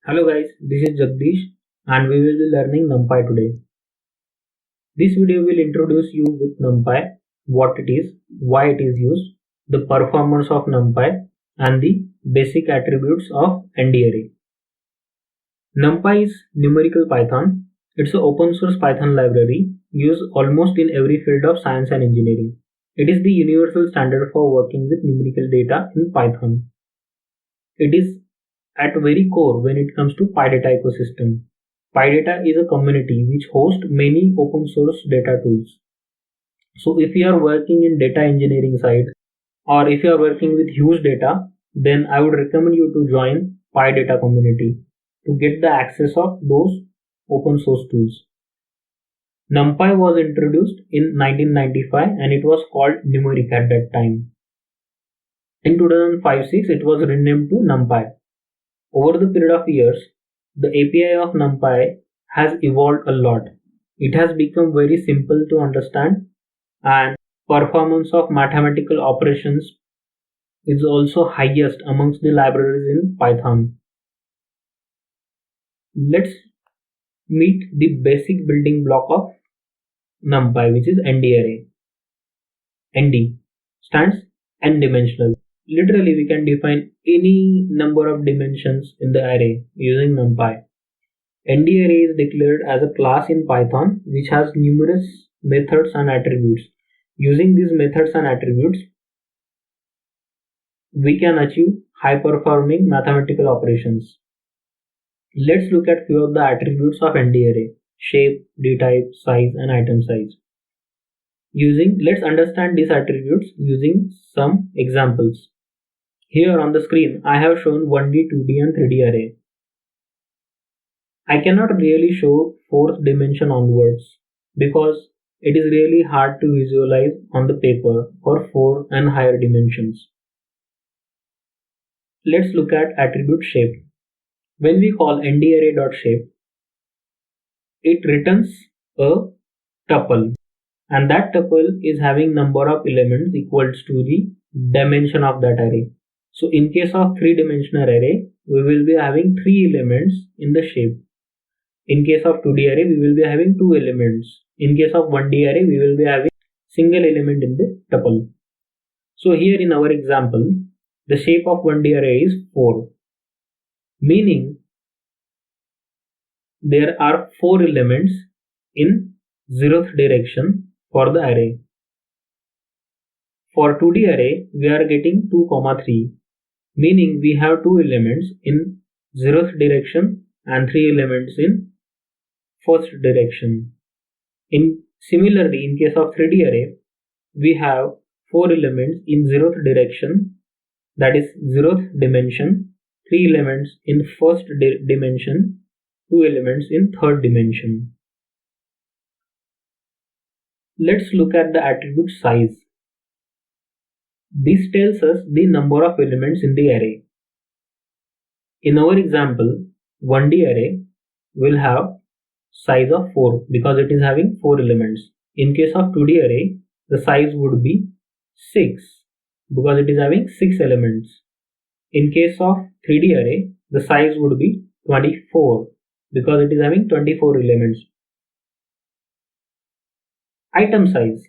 Hello guys, this is Jagdish and we will be learning NumPy today. This video will introduce you with NumPy, what it is, why it is used, the performance of NumPy and the basic attributes of ND-array. NumPy is numerical Python. It's an open source Python library used almost in every field of science and engineering. It is the universal standard for working with numerical data in Python. It is at very core when it comes to PyData ecosystem. PyData is a community which hosts many open source data tools. So if you are working in data engineering side or if you are working with huge data, then I would recommend you to join PyData community to get the access of those open source tools. NumPy was introduced in 1995 and it was called Numeric at that time. In 2005-06 it was renamed to NumPy. Over the period of years, the API of NumPy has evolved a lot. It has become very simple to understand and performance of mathematical operations is also highest amongst the libraries in Python. Let's meet the basic building block of NumPy, which is ND-array. ND stands n-dimensional. Literally, we can define any number of dimensions in the array using NumPy. ND-array is declared as a class in Python which has numerous methods and attributes. Using these methods and attributes, we can achieve high-performing mathematical operations. Let's look at few of the attributes of ND-array: shape, dtype, size, and item size. Let's understand these attributes using some examples. Here on the screen, I have shown 1D, 2D and 3D array. I cannot really show fourth dimension onwards because it is really hard to visualize on the paper for 4 and higher dimensions. Let's look at attribute shape. When we call ndarray.shape, it returns a tuple and that tuple is having number of elements equals to the dimension of that array. So in case of 3-dimensional array, we will be having 3 elements in the shape. In case of 2D array, we will be having 2 elements. In case of 1D array, we will be having single element in the tuple. So here in our example, the shape of 1D array is 4, meaning there are 4 elements in 0th direction for the array. For 2D array, we are getting 2, 3, meaning we have 2 elements in 0th direction and 3 elements in first direction. Similarly, in case of 3D array, we have 4 elements in 0th direction, that is 0th dimension, 3 elements in first dimension, 2 elements in third dimension. Let's look at the attribute size. This tells us the number of elements in the array. In our example, 1D array will have size of 4 because it is having 4 elements. In case of 2D array, the size would be 6 because it is having 6 elements. In case of 3D array, the size would be 24 because it is having 24 elements. Item size.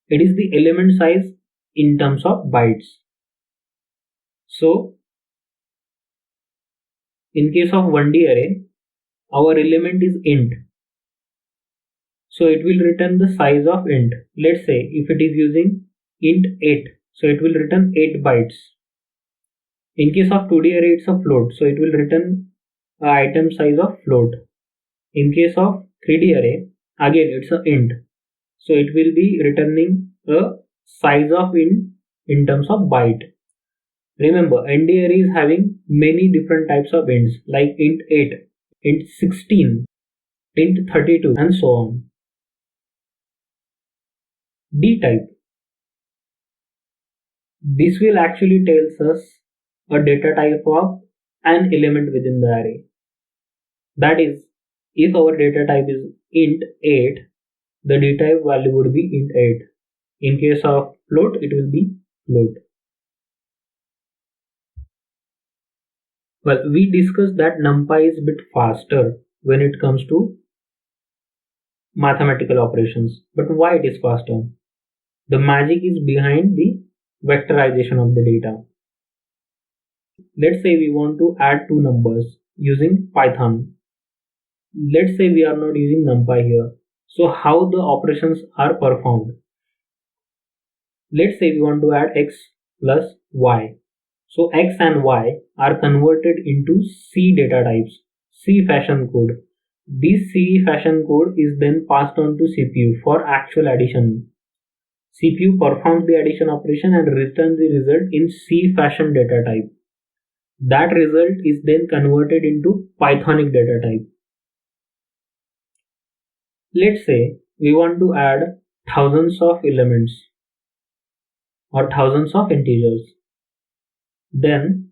It is the element size in terms of bytes. So, in case of 1D array, our element is int. So it will return the size of int. Let's say if it is using int 8, so it will return 8 bytes. In case of 2D array, it's a float, so it will return an item size of float. In case of 3D array, again it's a int, so it will be returning a size of int in terms of byte. Remember, ND array is having many different types of ints like int 8, int 16, int 32 and so on. Dtype. This will actually tells us a data type of an element within the array. That is, if our data type is int 8, the dtype value would be int 8. In case of float, it will be float. Well, we discussed that NumPy is a bit faster when it comes to mathematical operations. But why it is faster? The magic is behind the vectorization of the data. Let's say we want to add two numbers using Python. Let's say we are not using NumPy here. So how the operations are performed? Let's say we want to add x plus y. So x and y are converted into C data types, C fashion code. This C fashion code is then passed on to CPU for actual addition. CPU performs the addition operation and returns the result in C fashion data type. That result is then converted into Pythonic data type. Let's say we want to add thousands of elements or thousands of integers. Then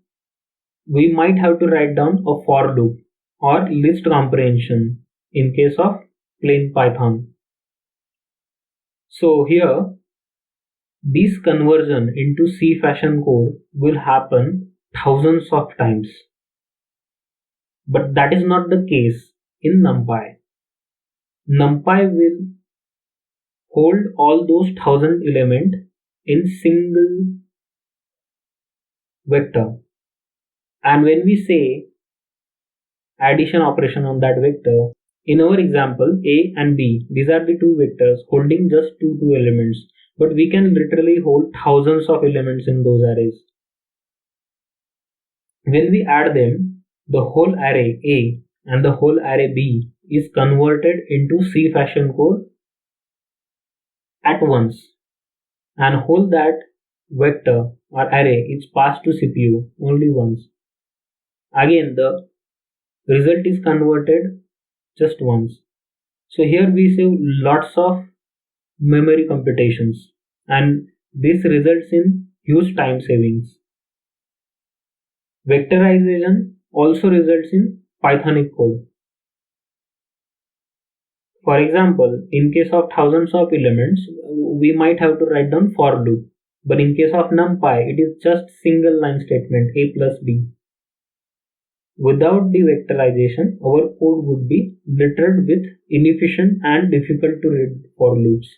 we might have to write down a for loop or list comprehension in case of plain Python. So here this conversion into C fashion code will happen thousands of times. But that is not the case in NumPy. NumPy will hold all those 1000 elements in single vector. And when we say addition operation on that vector, in our example A and B, these are the two vectors holding just two elements, but we can literally hold thousands of elements in those arrays. When we add them, the whole array A and the whole array B is converted into C fashion code at once, and whole that vector or array is passed to CPU only once. Again, the result is converted just once. So here we save lots of memory computations, and this results in huge time savings. Vectorization also results in Pythonic code. For example, in case of thousands of elements, we might have to write down for loop. But in case of NumPy, it is just single line statement A plus B. Without the vectorization, our code would be littered with inefficient and difficult to read for loops.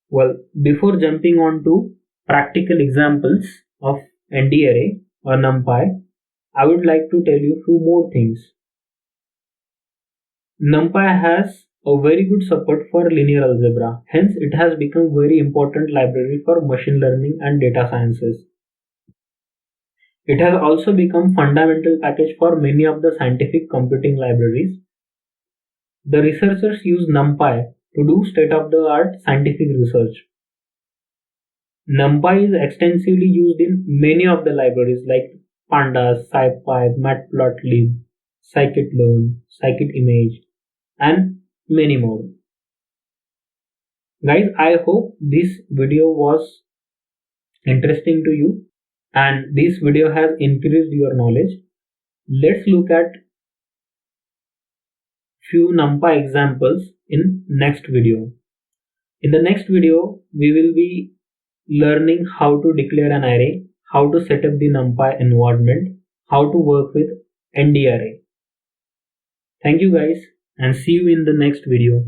Well, before jumping on to practical examples of ND array or NumPy, I would like to tell you few more things. NumPy has a very good support for linear algebra, hence it has become very important library for machine learning and data sciences. It has also become fundamental package for many of the scientific computing libraries. The researchers use NumPy to do state-of-the-art scientific research. NumPy is extensively used in many of the libraries like Pandas, SciPy, Matplotlib, scikit-learn, scikit-image, and many more. Guys, I hope this video was interesting to you and this video has increased your knowledge. Let's look at few NumPy examples in next video. In the next video, we will be learning how to declare an array, how to set up the NumPy environment, how to work with ND array. Thank you guys and see you in the next video.